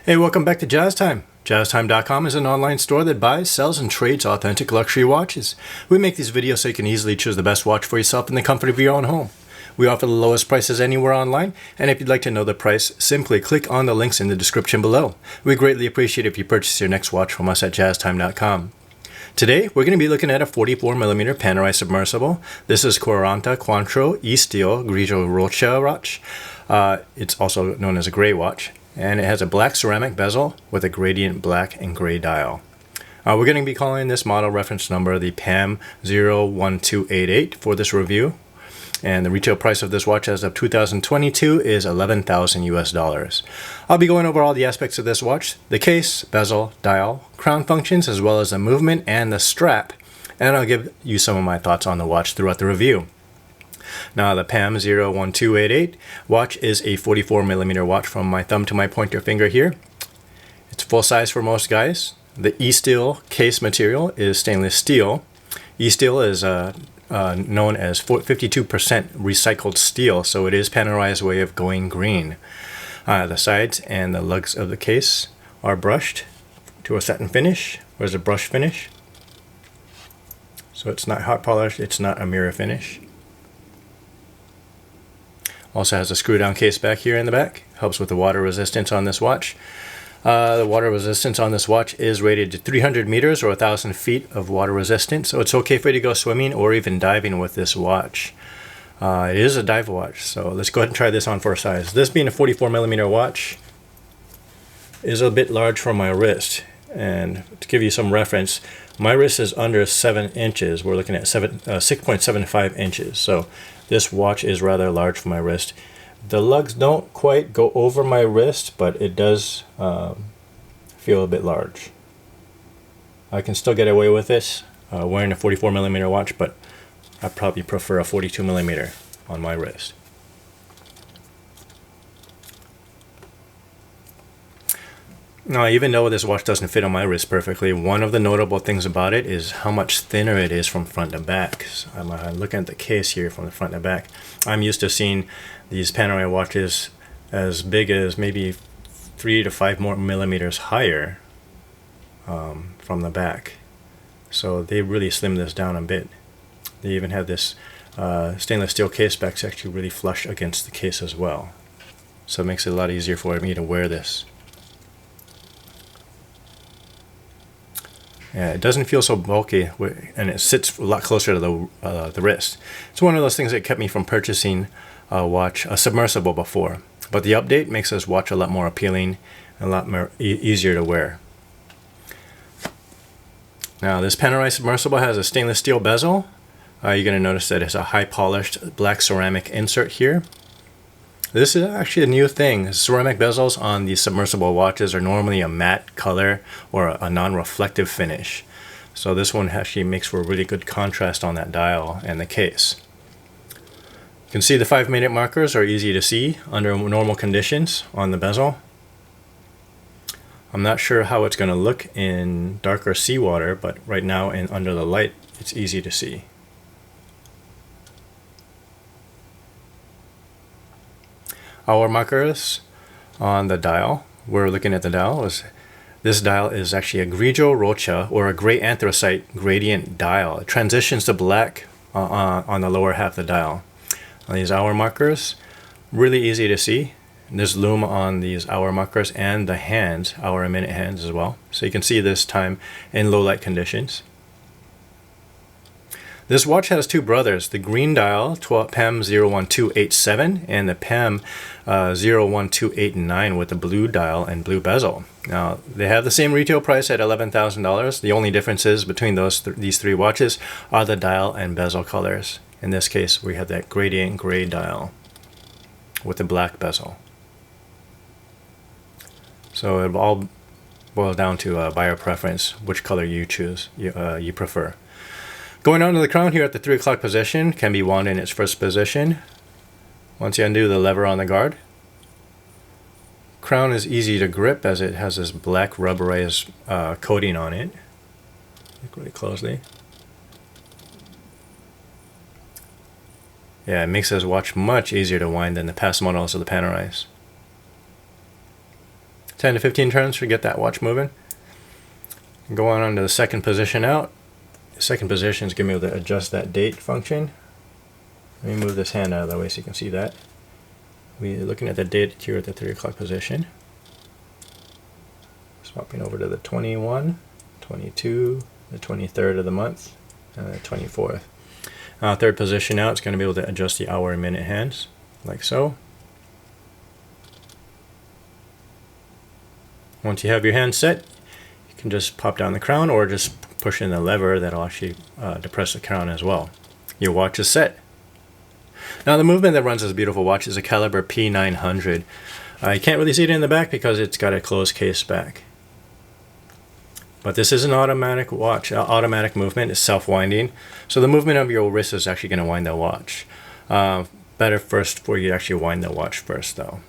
Hey, welcome back to Jazz Time. JazzTime.com is an online store that buys, sells, and trades authentic luxury watches. We make these videos so you can easily choose the best watch for yourself in the comfort of your own home. We offer the lowest prices anywhere online, and if you'd like to know the price, simply click on the links in the description below. We greatly appreciate if you purchase your next watch from us at JazzTime.com. Today, we're going to be looking at a 44mm Panerai Submersible. This is QuarantaQuattro ESteel Grigio Roccia watch. It's also known as a gray watch. And it has a black ceramic bezel with a gradient black and gray dial. We're going to be calling this model reference number the PAM01288 for this review. And the retail price of this watch as of 2022 is $11,000 US. I'll be going over all the aspects of this watch, the case, bezel, dial, crown functions, as well as the movement and the strap. And I'll give you some of my thoughts on the watch throughout the review. Now, the PAM01288 watch is a 44mm watch from my thumb to my pointer finger here. It's full size for most guys. The ESteel case material is stainless steel. ESteel is known as 52% recycled steel, so it is Panerai's way of going green. The sides and the lugs of the case are brushed to a satin finish, or is a brush finish. So it's not hot polished, it's not a mirror finish. Also has a screw down case back here in the back. Helps with the water resistance on this watch. The water resistance on this watch is rated to 300 meters or 1,000 feet of water resistance. So it's okay for you to go swimming or even diving with this watch. It is a dive watch. So let's go ahead and try this on for size. This being a 44mm watch is a bit large for my wrist. And to give you some reference, my wrist is under 7 inches. We're looking at 6.75 inches. So this watch is rather large for my wrist. The lugs don't quite go over my wrist, but it does feel a bit large. I can still get away with this wearing a 44mm watch, but I probably prefer a 42mm on my wrist. Now, even though this watch doesn't fit on my wrist perfectly, one of the notable things about it is how much thinner it is from front to back. So I'm looking at the case here from the front to back. I'm used to seeing these Panerai watches as big as maybe 3 to 5 more millimeters higher from the back. So they really slimmed this down a bit. They even have this stainless steel case back that's actually really flush against the case as well. So it makes it a lot easier for me to wear this. Yeah, it doesn't feel so bulky, and it sits a lot closer to the wrist. It's one of those things that kept me from purchasing a submersible before. But the update makes this watch a lot more appealing and a lot more easier to wear. Now, this Panerai submersible has a stainless steel bezel. You're going to notice that it's a high polished black ceramic insert here. This is actually a new thing. Ceramic bezels on these submersible watches are normally a matte color or a non-reflective finish. So this one actually makes for a really good contrast on that dial and the case. You can see the 5-minute markers are easy to see under normal conditions on the bezel. I'm not sure how it's going to look in darker seawater, but right now under the light it's easy to see. Hour markers on the dial. We're looking at the dial. This dial is actually a Grigio Roccia, or a gray anthracite gradient dial. It transitions to black on the lower half of the dial. These hour markers, really easy to see. There's lume on these hour markers and the hands, hour and minute hands as well. So you can see this time in low light conditions. This watch has two brothers, the green dial PAM01287 and the PAM01289 with the blue dial and blue bezel. Now, they have the same retail price at $11,000. The only differences between these three watches are the dial and bezel colors. In this case, we have that gradient gray dial with the black bezel. So it all boils down to buyer preference, which color you choose, you prefer. Going on to the crown here at the 3 o'clock position can be wound in its first position. Once you undo the lever on the guard, crown is easy to grip as it has this black rubberized coating on it. Look really closely. Yeah, it makes this watch much easier to wind than the past models of the Panerais. 10 to 15 turns to get that watch moving. Go on to the second position out. The second position is going to be able to adjust that date function. Let me move this hand out of the way so you can see that. We're looking at the date here at the 3 o'clock position. Swapping over to the 21, 22, the 23rd of the month, and the 24th. Third position out, it's going to be able to adjust the hour and minute hands, like so. Once you have your hand set, you can just pop down the crown or just push in the lever that'll actually depress the crown as well. Your watch is set. Now the movement that runs this beautiful watch is a caliber P900. You can't really see it in the back because it's got a closed case back. But this is an automatic watch. Automatic movement is self-winding. So the movement of your wrist is actually going to wind the watch. Better first for you to actually wind the watch first though.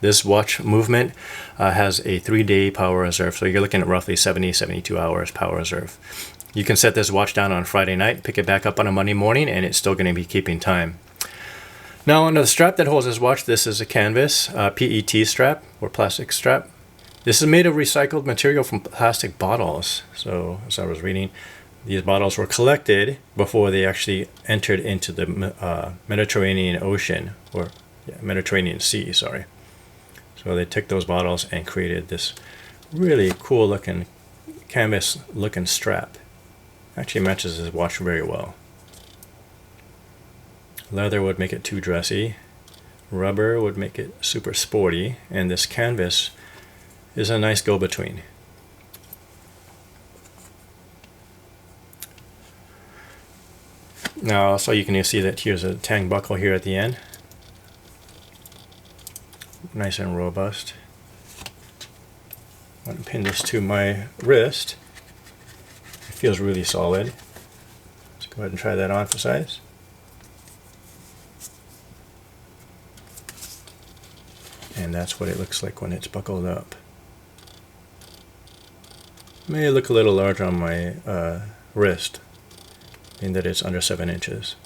This watch movement has a 3-day power reserve. So you're looking at roughly 72 hours power reserve. You can set this watch down on Friday night, pick it back up on a Monday morning, and it's still going to be keeping time. Now on the strap that holds this watch, this is a canvas PET strap or plastic strap. This is made of recycled material from plastic bottles. So as I was reading, these bottles were collected before they actually entered into the Mediterranean Ocean, or Mediterranean Sea, sorry. So they took those bottles and created this really cool looking canvas looking strap. Actually matches this watch very well. Leather would make it too dressy. Rubber would make it super sporty, and this canvas is a nice go-between. Now also you can see that here's a tang buckle here at the end. Nice and robust. I'm going to pin this to my wrist. It feels really solid. Let's go ahead and try that on for size. And that's what it looks like when it's buckled up. May look a little large on my wrist, in that it's under 7 inches.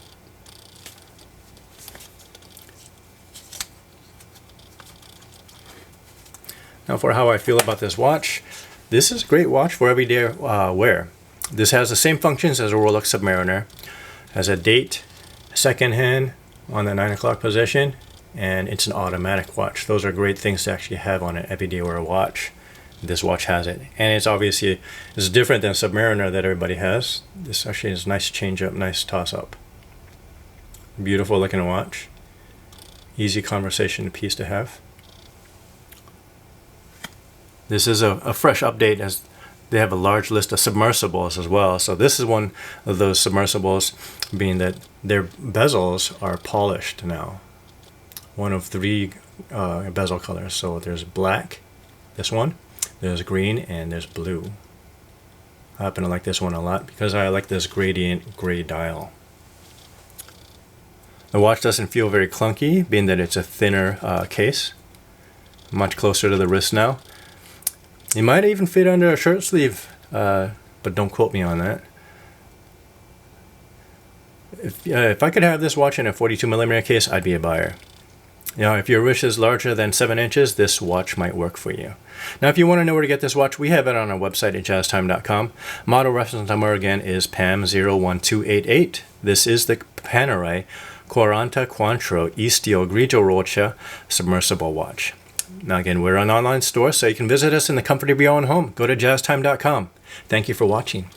Now for how I feel about this watch, this is a great watch for everyday wear. This has the same functions as a Rolex Submariner. Has a date, second hand on the 9 o'clock position, and it's an automatic watch. Those are great things to actually have on an everyday wear watch. This watch has it, and it's obviously different than Submariner that everybody has. This actually is a nice change up, nice toss up. Beautiful looking watch. Easy conversation piece to have. This is a fresh update, as they have a large list of submersibles as well. So this is one of those submersibles, being that their bezels are polished now. One of 3 bezel colors. So there's black, this one, there's green, and there's blue. I happen to like this one a lot because I like this gradient gray dial. The watch doesn't feel very clunky, being that it's a thinner case. Much closer to the wrist now. It might even fit under a shirt sleeve, but don't quote me on that. If I could have this watch in a 42mm case, I'd be a buyer. Now, if your wrist is larger than 7 inches, this watch might work for you. Now, if you want to know where to get this watch, we have it on our website at jazztime.com. Model reference number again is PAM01288. This is the Panerai QuarantaQuattro ESteel Grigio Roccia submersible watch. Now again, we're an online store, so you can visit us in the comfort of your own home. Go to jazztime.com. Thank you for watching.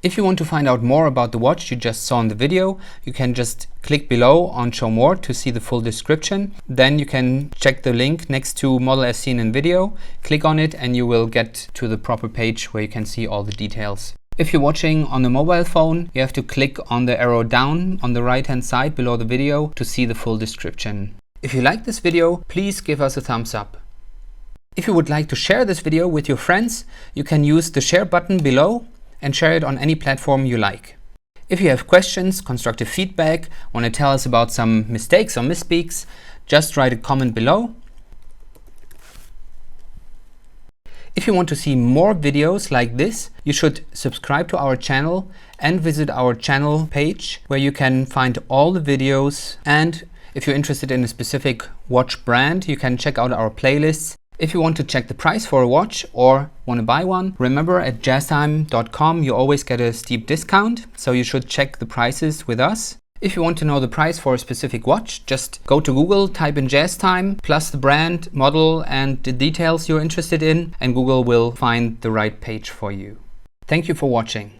If you want to find out more about the watch you just saw in the video, you can just click below on Show More to see the full description. Then you can check the link next to model as seen in video, click on it, and you will get to the proper page where you can see all the details. If you're watching on a mobile phone, you have to click on the arrow down on the right hand side below the video to see the full description. If you like this video, please give us a thumbs up. If you would like to share this video with your friends, you can use the share button below and share it on any platform you like. If you have questions, constructive feedback, want to tell us about some mistakes or misspeaks, just write a comment below. If you want to see more videos like this, you should subscribe to our channel and visit our channel page where you can find all the videos and If you're interested in a specific watch brand, you can check out our playlists. If you want to check the price for a watch or want to buy one, remember at jazztime.com you always get a steep discount, so you should check the prices with us. If you want to know the price for a specific watch, just go to Google, type in JazzTime, plus the brand, model and the details you're interested in, and Google will find the right page for you. Thank you for watching.